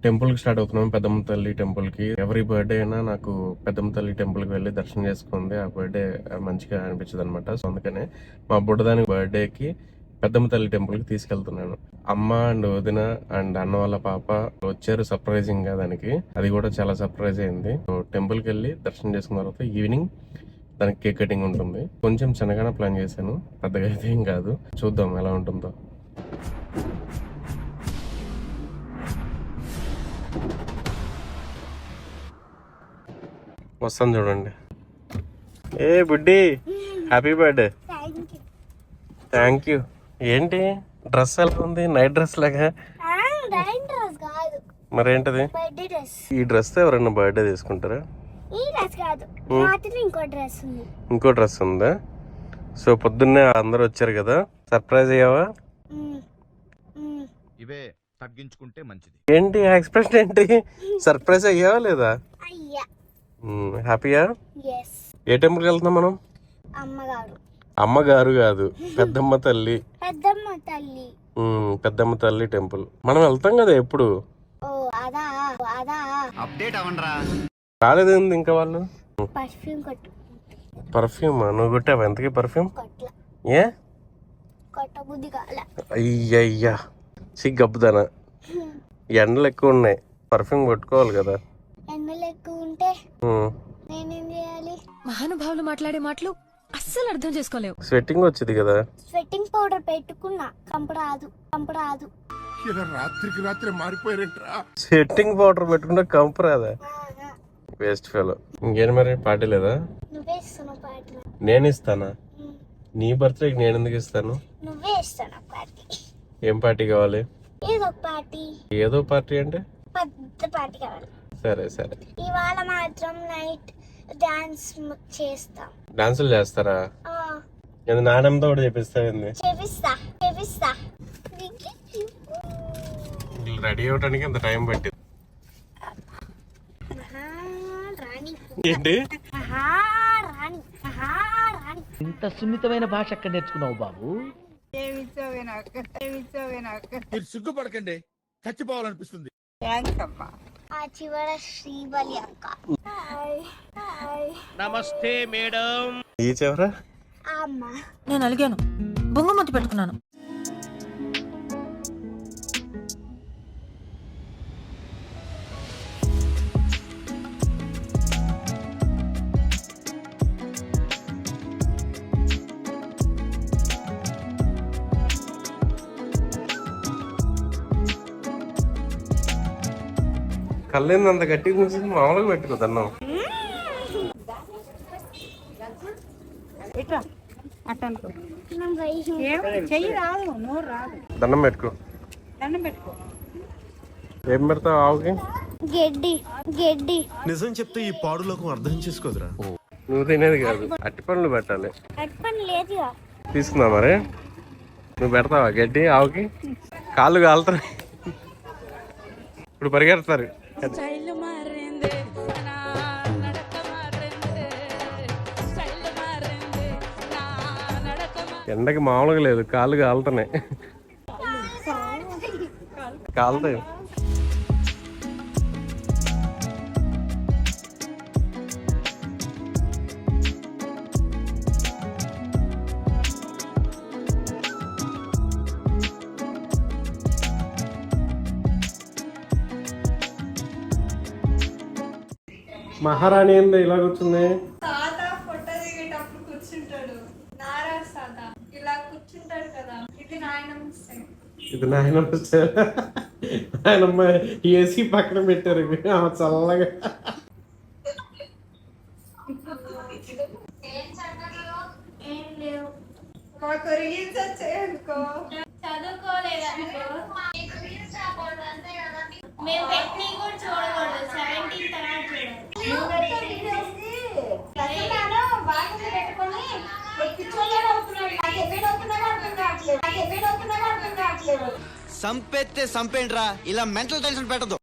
టెంపుల్కి స్టార్ట్ అవుతున్నాం, పెద్దమ్మ తల్లి టెంపుల్కి. ఎవరి బర్త్డే అయినా నాకు పెద్దమ్మ తల్లి టెంపుల్కి వెళ్ళి దర్శనం చేసుకుంది ఆ బర్త్డే మంచిగా అనిపించదు అనమాట. సో అందుకనే మా బుడ్డదాని బర్త్డేకి పెద్దమ్మ తల్లి టెంపుల్కి తీసుకెళ్తున్నాను. అమ్మ అండ్ వదిన అండ్ అన్న వాళ్ళ పాప వచ్చారు సర్ప్రైజింగ్ గా దానికి. అది కూడా చాలా సర్ప్రైజ్ అయింది. టెంపుల్కి వెళ్ళి దర్శనం చేసుకున్న తర్వాత ఈవినింగ్ దానికి కేక్ కటింగ్ ఉంటుంది. కొంచెం చిన్నగానే ప్లాన్ చేశాను, పెద్దగా అయితే ఏం కాదు. చూద్దాం ఎలా ఉంటుందో. వస్తాను చూడండి. ఏ బుడ్డి, హ్యాపీ బర్త్డే. Thank you. ఏంటి డ్రెస్ ఎలా ఉంది? నైట్ డ్రెస్ లాగా. మరేంటది? ఈ డ్రెస్ ఎవరైనా బర్త్డే తీసుకుంటారా? ఇంకో డ్రెస్ ఉందా? సో పొద్దున్నే అందరు వచ్చారు కదా, సర్ప్రైజ్ అయ్యావా? ఇవే తగ్గించుకుంటే మంచిది. ఏంటి ఎక్స్ప్రెషన్ ఏంటి? సర్ప్రైజ్ అయ్యావా లేదా? హ్యాపీయా? ఏ టెంపుల్కి వెళ్తున్నాం మనం? అమ్మగారు కాదు, పెద్దమ్మ తల్లి. పెద్దమ్మ తల్లి టెంపుల్ మనం వెళ్తాం కదా ఎప్పుడు. అప్డేట్ అవ్వండిరా. రాలేదేంది ఇంకా వాళ్ళు? పర్ఫ్యూమ్ నువ్వు కొట్టావా? ఎంతకి పర్ఫ్యూమ్? ఏ అయ్యయ్యా సిగ్గబ్బుదానా. ఎండలు ఎక్కువ ఉన్నాయి, పర్ఫ్యూమ్ కొట్టుకోవాలి కదా. మహానుభావులు మాట్లాడే మాటలు అస్సలు అర్థం చేసుకోలేవు. స్వెట్టింగ్ వచ్చింది కదా. స్వెట్టింగ్ పౌడర్ పెట్టుకున్నా కంపరాదు. ఇలా రాత్రికి రాత్రి మారిపోయారేంట్రా? స్వెట్టింగ్ పౌడర్ పెట్టుకున్నా కంపు రాదా? Waste fellow. ఇంకేం మరి పార్టీ లేదా? నువ్వే ఇస్తున్నావు పార్టీ. నేను ఇస్తానా? నీ బర్త్డేకి నేను ఎందుకు ఇస్తాను? నువ్వే ఇస్తాను పార్టీ. ఏం పార్టీ కావాలి? ఏదో పార్టీ. ఏదో పార్టీ అంటే పెద్ద పార్టీ కావాలి. సరే సరే. ఇవాళ మాత్రం నైట్ డాన్స్ చేస్తాం. డాన్సులు చేస్తారా? నాణ్యంతో కూడా చేపిస్తావింది. చేపిస్తా. రెడీ అవడానికి ఎంత టైం పట్టింది? ఏంటి ఇంత సున్నితమైన భాష ఎక్కడ నేర్చుకున్నావు బాబు? మీరు సిగ్గుపడకండి, చచ్చిపోవాలనిపిస్తుంది. ఆ చివర శ్రీబలి అక్క. నమస్తే మేడం. ఈ చివర అమ్మ. నేను అలిగాను, బొంగమతి పెట్టుకున్నాను. కళ్ళేంది అంత గట్టిగా కూర్చొని మామూలుగా పెట్టుకోదన్నాం. దండం పెట్టుకో. ఏం పెడతావు ఆవుకి? గడ్డి. నిజం చెప్తే ఈ పాడులోకం అర్థం చేసుకోదురా. నువ్వు తినేది కాదు, అట్టి పనులు పెట్టాలి. లేదుగా తీసుకుందా మరి? నువ్వు పెడతావా గడ్డి ఆవుకి? కాళ్ళు కాలుతారు, ఇప్పుడు పరిగెడతారు. ఎండకి మామూలుగా లేదు, కాళ్ళు కాలుతున్నాయి. కాలుతాయి. మహారాణి ఏంది ఇలా కూర్చుంది? తాత ఫోటో దిగేటప్పుడు కూర్చుంటాడు. నారాజ్ తాత ఇలా కూర్చుంటాడు కదా. ఇది నాయనమ్మ స్టైల్. ఇది నాయనమ్మ స్టైల్. నాయనమ్మ ఏసీ పక్కన పెట్టారు ఆమె చల్లగా. ఏం లేవు. మాకు రీల్స్ వచ్చాయనుకో. చదువుకోలేదనుకో మేము పెట్టి కూడా చూడకూడదు. 17 తర్వాత సంపెత్తే సంపేండ్రా, ఇలా మెంటల్ టెన్షన్ పెట్టదు.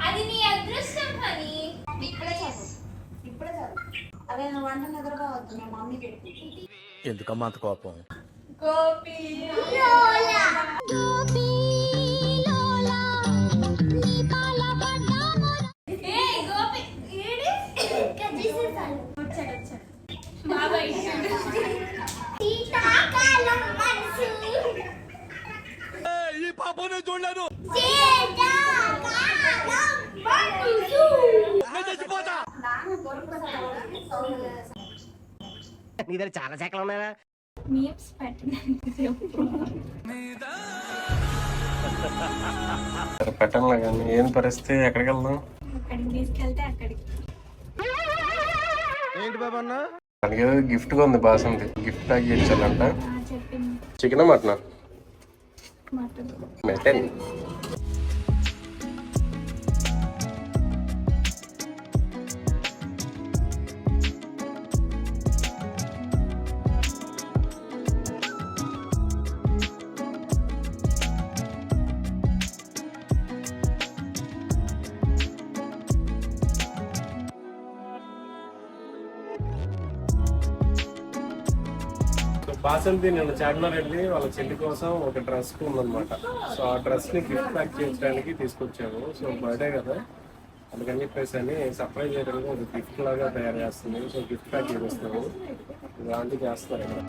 అది నీ అదృష్టం అని. అదే నువ్వు వంట నిద్రపోవద్దు, మా మమ్మీ పెట్టి. ఎందుకమ్మా అంత కోపం? గోపి లోలా నీ దగ్గర చాలా శాఖలు ఉన్నాయా? మీమ్స్ పెట్టడానికి చెప్పు. పెట్టంలా కానీ ఏం పరిస్థితి, ఎక్కడికి వెళ్దాం? అక్కడికి తీసుకెళ్తే అక్కడికి. ఏంటి బాబా అన్న? దానికి ఏదో గిఫ్ట్ ఉంది, బాసంతి గిఫ్ట్ ప్యాక్ చేయించాలంట. చెప్పింది chicken mutton mutton. Mutton. Basanti నిన్న చార్మినార్ వెళ్ళి వాళ్ళ చెల్లి కోసం ఒక డ్రెస్ ఉందన్నమాట. సో ఆ డ్రెస్ ని గిఫ్ట్ ప్యాక్ చేయించడానికి తీసుకొచ్చాము. సో బర్త్డే కదా, అందుకని చెప్పేసి అని సర్ప్రైజ్ చేయడానికి ఒక గిఫ్ట్ లాగా తయారు చేస్తుంది. సో గిఫ్ట్ ప్యాక్ చేస్తాము, ఇలాంటివి చేస్తారు. ఇక్కడ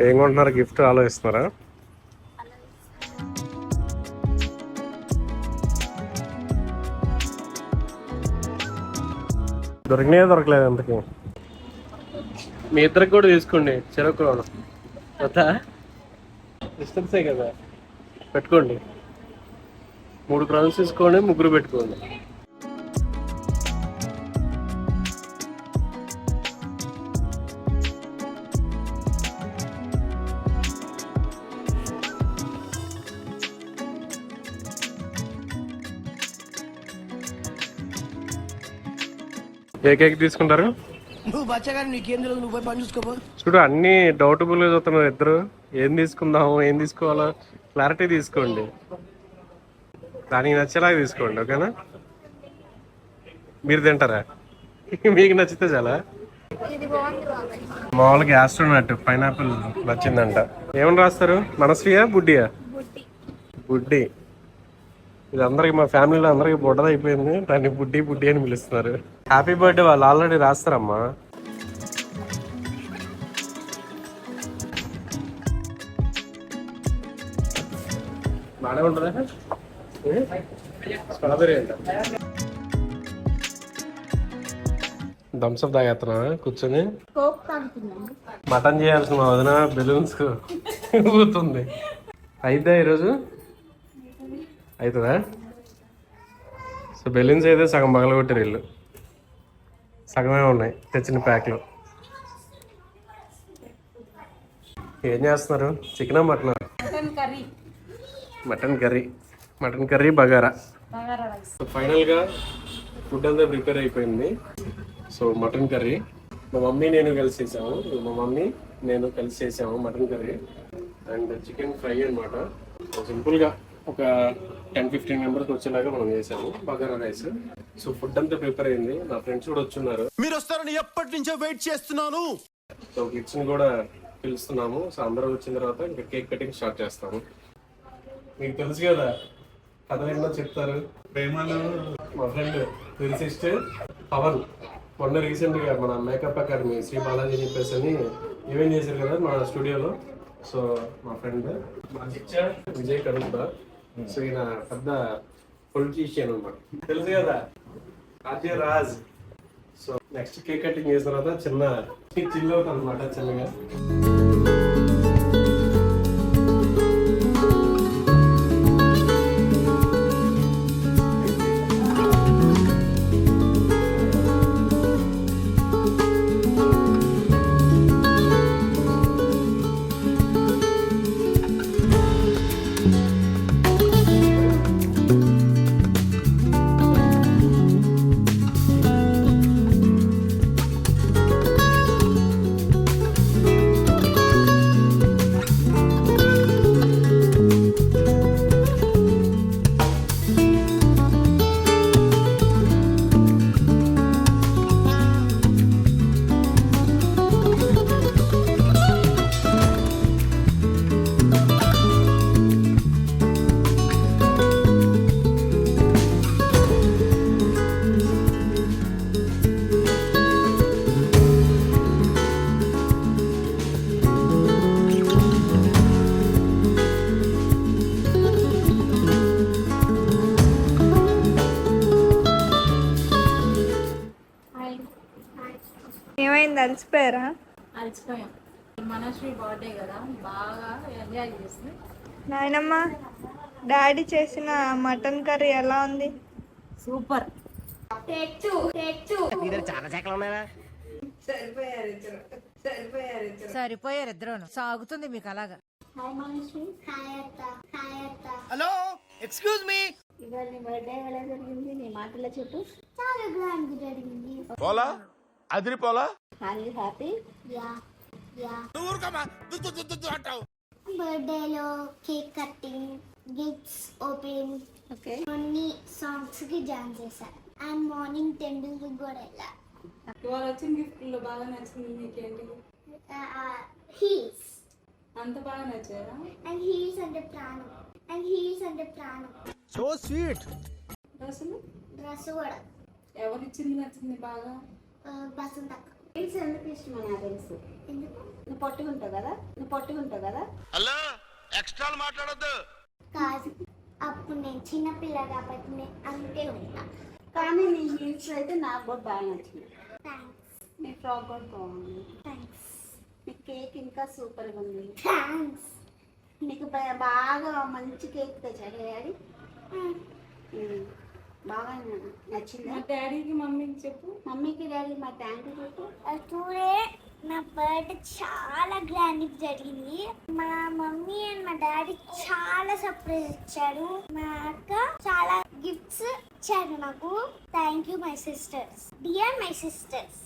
ఏం కొంటున్నారు? గిఫ్ట్ ఆలోచిస్తున్నారా? దొరికినాయే దొరకలేదు అంతకి. మీ ఇద్దరికి కూడా తీసుకోండి, చెరకు వద్దా? డిస్టెన్సే కదా, పెట్టుకోండి. 3 క్రౌన్స్ తీసుకోండి, 3 పెట్టుకోండి. ఏ కేక్ తీసుకుంటారు? నువ్వు బచ్చగాని నీకేం తెలియదు, నువ్వు పోయి పని చూసుకోపో. చూడు అన్ని డౌటబుల్ గా చూస్తున్నారు ఇద్దరు. ఏం తీసుకుందాము, ఏం తీసుకోవాలో క్లారిటీ తీసుకోండి, దానికి నచ్చేలాగా తీసుకోండి. ఓకేనా? మీరు తింటారా? మీకు నచ్చితే చాలా. మామూలుగా ఆస్ట్రోనట్ పైనాపిల్ నచ్చిందంట. ఏమని రాస్తారు? మనస్వియా బుడ్డియా? బుడ్డి. ఇది అందరికి, మా ఫ్యామిలీలో అందరికి బుడ్డది అయిపోయింది, దాన్ని బుడ్డి బుడ్డి అని పిలుస్తున్నారు. హ్యాపీ బర్త్డే వాళ్ళు ఆల్రెడీ రాస్తారమ్మా. బాగానే ఉంటుందా? స్ట్రాబెరీ అంట. థమ్స్అప్ తాగేస్తున్నా కూర్చొని. మటన్ చేయాల్సిన మా వదిన బెలూన్స్ ఊతుంది. అయితే ఈరోజు అవుతుందా? సో బెలూన్స్ అయితే సగం పగలగొట్టారు వీళ్ళు, సగమే ఉన్నాయి తెచ్చిన ప్యాక్లో. ఏం చేస్తున్నారు? చికెనా మటనా? Mutton curry bagara. సో ఫైనల్గా ఫుడ్ అంతా ప్రిపేర్ అయిపోయింది. సో మటన్ కర్రీ మా మమ్మీ నేను కలిసి చేసాము. Mutton curry and chicken fry అనమాట. సింపుల్గా ఒక 10-15 మెంబర్స్ వచ్చేలాగా మనం చేసాము. బగారా రైస్. సో ఫుడ్ అంతా ప్రిపేర్ అయింది. నా ఫ్రెండ్స్ కూడా వచ్చున్నారు. మీరు వస్తారని ఎప్పటి నుంచో వెయిట్ చేస్తున్నాను. సో కిడ్స్ ని కూడా పిలుస్తున్నాము. సో అందరూ వచ్చిన తర్వాత ఇంకా కేక్ కటింగ్ స్టార్ట్ చేస్తాము. మీకు తెలుసు కదా, కథలు ఎన్నో చెప్తారు. ప్రేమలో మా ఫ్రెండ్ సిస్టర్ పవన్ మొన్న రీసెంట్ గా మన మేకప్ అకాడమీ శ్రీ బాలాజీ చెప్పేసి అని ఈవెంట్ చేశారు కదా మన స్టూడియోలో. సో మా ఫ్రెండ్ మా చిచ్చా విజయ్ కడుపుతా. సో ఈయన పెద్ద పొలిటీషియన్ అన్నమాట, తెలుసు కదా, RJ Raj. So next cake cutting చేసిన తర్వాత చిన్న చిల్ అవుతాం అనమాట చిన్నగా. ఏమైంది, అలసిపోయారా? అలసిపోయాం. మనశ్రీ బర్త్డే కదా, బాగా ఎంజాయ్ చేసి. నాయనమ్మ, డాడీ చేసిన మటన్ కర్రీ ఎలా ఉంది? సూపర్. టేక్ టూ సరిపోయారు ఇద్దరు. సాగుతుంది మీకు అలాగా. హాయ్ మనశ్రీ. హాయ్ అత్త. హాయ్ అత్త. Hello excuse me. ఇవాళ నీ బర్త్డే ఎలా జరిగింది? నీ మాటల్లో చెప్పు. చాలా గ్రాండ్ జరిగింది. పోలా అదిరిపోలా. Are you happy? Yeah yeah. నువ్వు ఊరుకోమా, దుద్దు దుద్దు దుద్దు అంటావు. బర్త్డేలో cake cutting, gifts open, okay, కొన్ని సాంగ్స్ కి జాయిన్ చేశాను. అండ్ మార్నింగ్ టెంపుల్ కి కూడా వెళ్ళా. ఇవాళ వచ్చిన గిఫ్ట్లో బాగా నచ్చింది మీకేంటి? హీల్స్ అంత బాగా నచ్చారా? అండ్ హీల్స్ అంటే ప్రాణం. అండ్ హీల్స్ అంటే ప్రాణం. So sweet. అసలు డ్రెస్ కూడా ఎవరిచ్చింది నచ్చింది బాగా? బసంత. హీల్స్ ఎందుకు ఇష్టమో నాకు తెలుసు. ఎందుకు? నువ్వు పొట్టుకుంటావు కదా. హలో ఎక్స్ట్రాలు మాట్లాడొద్దు. కాదు, అప్పుడు నేను చిన్నపిల్ల కాబట్టి నేను అంతే ఉంటా. కానీ నీ హీల్స్ అయితే నాకు కూడా బాగా నచ్చింది. థ్యాంక్స్. నీ ఫ్రాక్ కూడా బాగుంది. థ్యాంక్స్. నీ కేక్ ఇంకా సూపర్గా ఉంది. థ్యాంక్స్. నీకు బాగా మంచి కేక్ తెచ్చాడు డాడీ. బాగా నచ్చింది. మా డాడీకి మమ్మీకి చెప్పు. మమ్మీకి డాడీ మా థ్యాంక్ యూ చెప్పు. టుడే నా బర్త్డే చాలా గ్రాండ్ జరిగింది. మా మమ్మీ అండ్ మా డాడీ చాలా సర్ప్రైజ్ ఇచ్చారు. మా అక్క చాలా గిఫ్ట్స్ ఇచ్చారు నాకు. Thank you my sisters, dear my sisters.